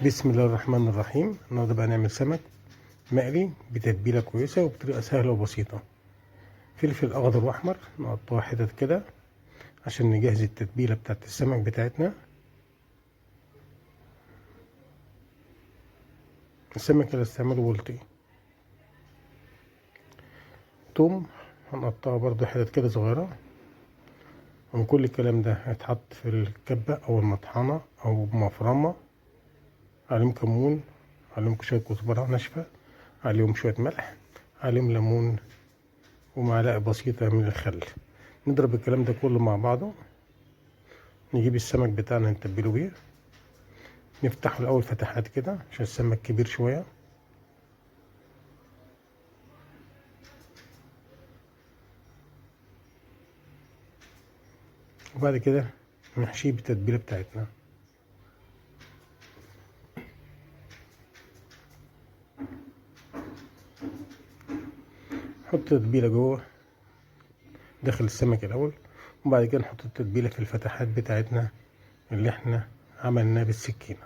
بسم الله الرحمن الرحيم. النهارده بقى نعمل سمك مقلي بتتبيله كويسه وبطريقه سهله وبسيطه. فلفل اخضر واحمر نقطعها حتت كده عشان نجهز التتبيله بتاعت السمك بتاعتنا. السمك اللي استعمله بلطي. توم هنقطعه برضو حتت كده صغيره. وكل الكلام ده هيتحط في الكبه او المطحنه او مفرمه. عليهم كمون، عليهم شويه كزبره ناشفه، عليهم شويه ملح، عليهم ليمون ومعلقه بسيطه من الخل. نضرب الكلام ده كله مع بعضه. نجيب السمك بتاعنا نتبله بيه. نفتحه الاول فتحات كده عشان السمك كبير شويه. وبعد كده نحشيه بالتتبيله بتاعتنا. نحط التتبيله جوه داخل السمك الاول، وبعد كده نحط التتبيله في الفتحات بتاعتنا اللي احنا عملناها بالسكينه،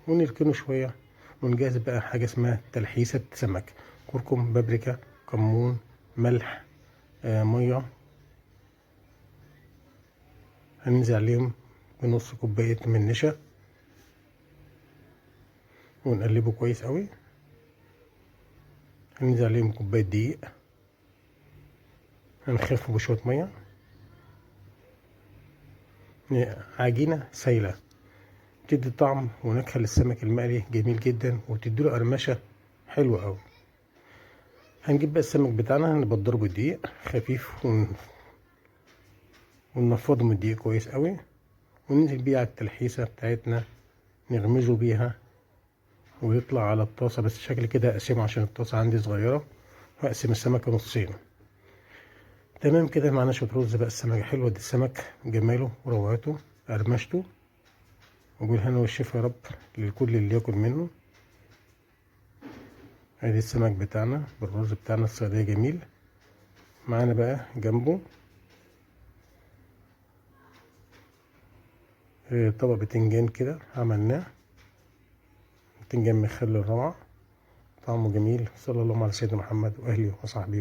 ونركنه شويه. ونجهز بقى حاجه اسمها تلحيسه سمك: كركم، بابريكا، كمون، ملح، ميه. هننزل عليهم بنص كوبايه من نشا ونقلبه كويس قوي. هننزل عليهم كوبايه دقيق، هنخفه بشويه ميه. عجينه سايله بتدي طعم ونكهه للسمك المقلي جميل جدا، وتديله قرمشه حلوه قوي. هنجيب بقى السمك بتاعنا هنبدره بالدقيق خفيف وننفضه من الدقيق كويس قوي، وننزل بيه على التلحيسه بتاعتنا نغمزه بيها ويطلع على الطاسه. بس شكل كده اقسمه عشان الطاسه عندي صغيره، واقسم السمكه نصين. تمام كده. معانا شويه رز بقى. السمكه حلوه دي، السمك جماله وروعته قرمشته. وبالهنا والشفا يا رب للكل اللي ياكل منه. ادي السمك بتاعنا بالرز بتاعنا الصيادية جميل. معانا بقى جنبه طبق بتنجان كده عملناه، بتنجان مخلل روعة طعمه جميل. صلى الله على سيدنا محمد واهله وصحبه.